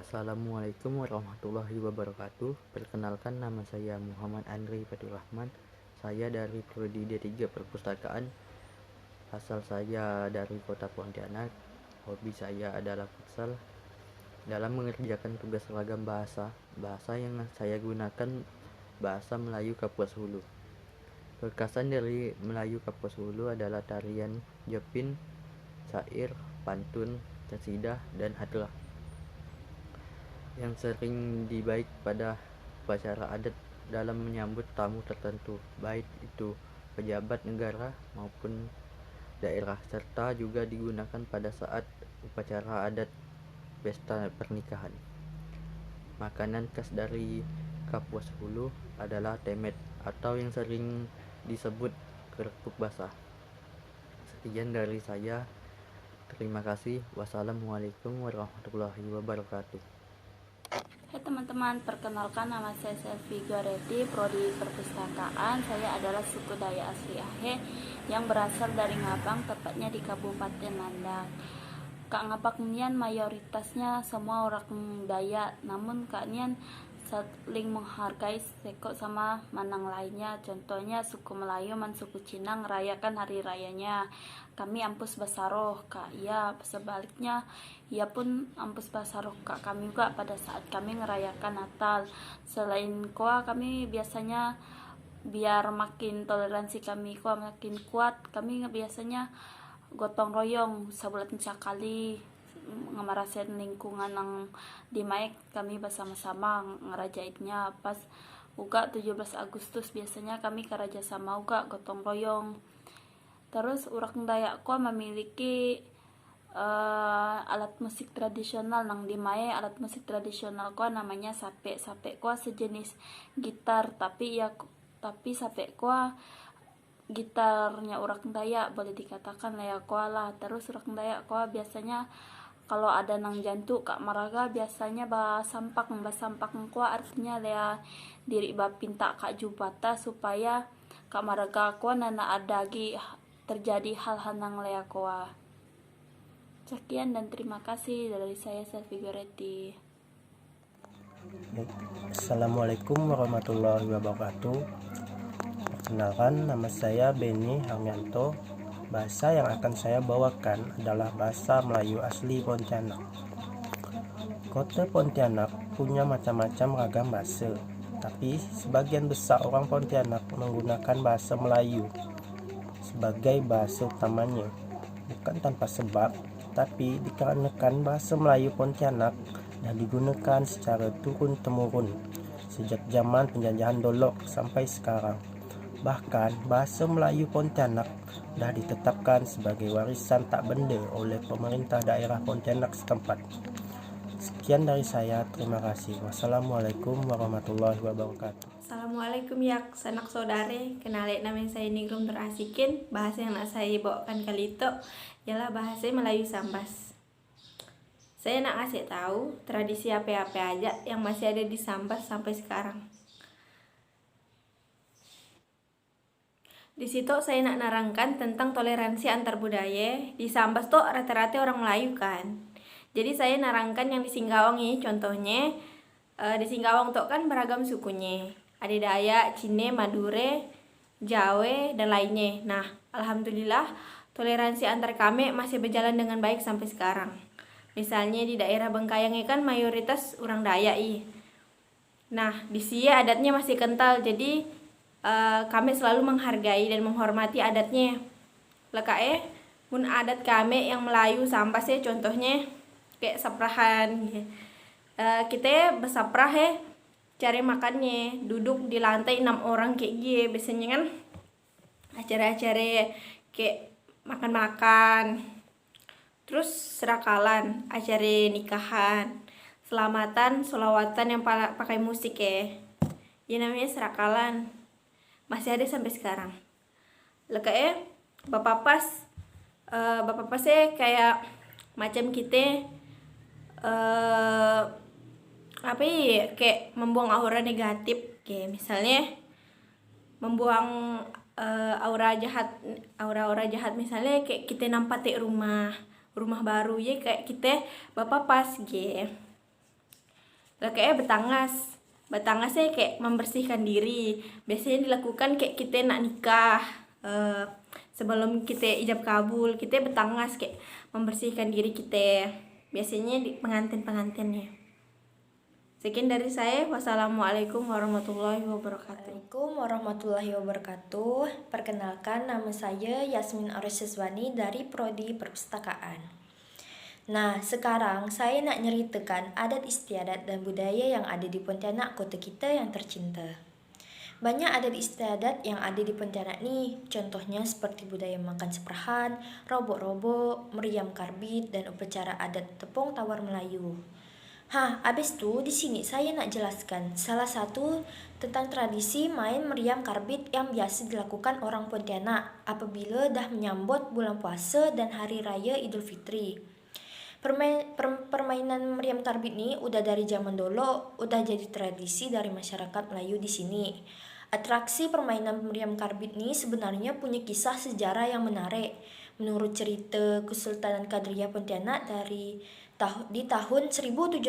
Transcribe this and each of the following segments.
Assalamualaikum warahmatullahi wabarakatuh. Perkenalkan, nama saya Muhammad Andri Faturrahman. Saya dari Prodi D3 Perpustakaan. Asal saya dari kota Pontianak. Hobi saya adalah futsal. Dalam mengerjakan tugas seragam bahasa yang saya gunakan bahasa Melayu Kapuas Hulu. Ringkasan dari Melayu Kapuas Hulu adalah tarian Jepin, syair, pantun, qasidah, dan hadrah yang sering dibaik pada upacara adat dalam menyambut tamu tertentu, baik itu pejabat negara maupun daerah, serta juga digunakan pada saat upacara adat pesta pernikahan. Makanan khas dari Kapuas Hulu adalah temet atau yang sering disebut kerupuk basah. Sekian dari saya. Terima kasih. Wassalamualaikum warahmatullahi wabarakatuh. Hai teman-teman, perkenalkan nama saya Selvi Goreti, Prodi Perpustakaan. Saya adalah suku Dayak asli Ahe yang berasal dari Ngabang, tepatnya di Kabupaten Landang. Kak Ngabang nian mayoritasnya semua orang Dayak, namun Kak nian saling menghargai seko sama Manang lainnya. Contohnya suku Melayu dan suku Cina merayakan hari rayanya. Kami Ampus Basaroh, Kak. Ya, sebaliknya ia pun Ampus Basaroh Kak kami juga pada saat kami merayakan Natal. Selain koa, kami biasanya biar makin toleransi kami koa makin kuat, kami biasanya gotong royong sebulan sekali ngemarasin lingkungan yang di Maek. Kami bersama-sama ngerajainnya pas uga 17 Agustus biasanya kami kerja sama uga gotong royong. Terus orang Dayak memiliki alat musik tradisional nang di Mae. Alat musik tradisional namanya sape. Sape sejenis gitar, tapi sape gitarnya orang Dayak boleh dikatakan lah lah. Terus orang Dayak biasanya kalau ada nang jantu Kak Maraga biasanya basampak artinya diri pinta Kak Jubata supaya Kak Maraga nana ada terjadi hal-hal nang lea koa. Sekian dan terima kasih dari saya Selvi Goreti. Assalamualaikum warahmatullahi wabarakatuh. Perkenalkan, nama saya Beni Harmianto. Bahasa yang akan saya bawakan adalah bahasa Melayu asli Pontianak. Kota Pontianak punya macam-macam ragam bahasa, tapi sebagian besar orang Pontianak menggunakan bahasa Melayu sebagai bahasa utamanya. Bukan tanpa sebab, tapi dikarenakan bahasa Melayu Pontianak dah digunakan secara turun-temurun sejak zaman penjajahan Dolok sampai sekarang. Bahkan bahasa Melayu Pontianak dah ditetapkan sebagai warisan tak benda oleh pemerintah daerah Pontianak setempat. Sekian dari saya, terima kasih. Wassalamualaikum warahmatullahi wabarakatuh. Assalamualaikum ya sanak saudare, kenalin nama saya Ningrum Terasikin. Bahasa yang nak saya bawakan kali itu ialah bahasa Melayu Sambas. Saya nak ngasih tahu tradisi apa-apa aja yang masih ada di Sambas sampai sekarang. Di situ saya nak narangkan tentang toleransi antar budaya. Di Sambas tuh rata-rata orang Melayu kan. Jadi saya narangkan yang di Singkawang ini contohnya. Di Singkawang tuh kan beragam sukunya. Ada Dayak, Cine, Madure, Jawa, dan lainnya. Nah, alhamdulillah toleransi antar kami masih berjalan dengan baik sampai sekarang. Misalnya di daerah Bengkayang kan mayoritas orang Dayak. Nah, di sini adatnya masih kental, jadi kami selalu menghargai dan menghormati adatnya. Mun adat kami yang Melayu Sambas contohnya kayak saprahan. Kita bersaprah cari makannya, duduk di lantai 6 orang kayak gini. Biasanya kan acara-acara kayak makan-makan, terus serakalan, acara nikahan, selamatan, solawatan yang pakai musik ya namanya serakalan. Masih ada sampai sekarang. Bapak pas kayak macam kita kayak membuang aura negatif, kayak misalnya membuang aura jahat misalnya kayak kita nampatik rumah baru kayak kita bapak pas Lah kayak Batangasnya kayak membersihkan diri. Biasanya dilakukan kayak kita nak nikah. Sebelum kita ijab kabul, kita betangas kayak membersihkan diri kita. Biasanya di pengantin-pengantinnya. Sekian dari saya. Wassalamualaikum warahmatullahi wabarakatuh. Assalamualaikum warahmatullahi wabarakatuh. Perkenalkan, nama saya Yasmin Arisiswani dari Prodi Perpustakaan. Nah, sekarang saya nak nyeritakan adat istiadat dan budaya yang ada di Pontianak, kota kita yang tercinta. Banyak adat istiadat yang ada di Pontianak nih, contohnya seperti budaya makan seprahan, robok-robok, meriam karbit, dan upacara adat tepung tawar Melayu. Abis itu di sini saya nak jelaskan salah satu tentang tradisi main meriam karbit yang biasa dilakukan orang Pontianak apabila dah menyambut bulan puasa dan hari raya Idul Fitri. Permainan meriam karbit ini udah dari zaman dulu, udah jadi tradisi dari masyarakat Melayu di sini. Atraksi permainan meriam karbit ini sebenarnya punya kisah sejarah yang menarik. Menurut cerita Kesultanan Kadriyah Pontianak di tahun 1771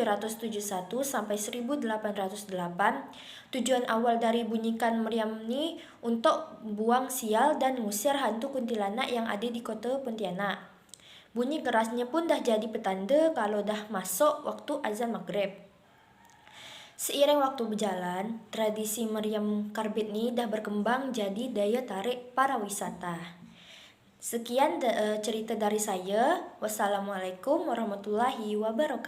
sampai 1808, tujuan awal dari bunyikan meriam ini untuk buang sial dan ngusir hantu kuntilanak yang ada di kota Pontianak. Bunyi kerasnya pun dah jadi petanda kalau dah masuk waktu azan maghrib. Seiring waktu berjalan, tradisi meriam karbit ini dah berkembang jadi daya tarik para wisata. Sekian cerita dari saya. Wassalamualaikum warahmatullahi wabarakatuh.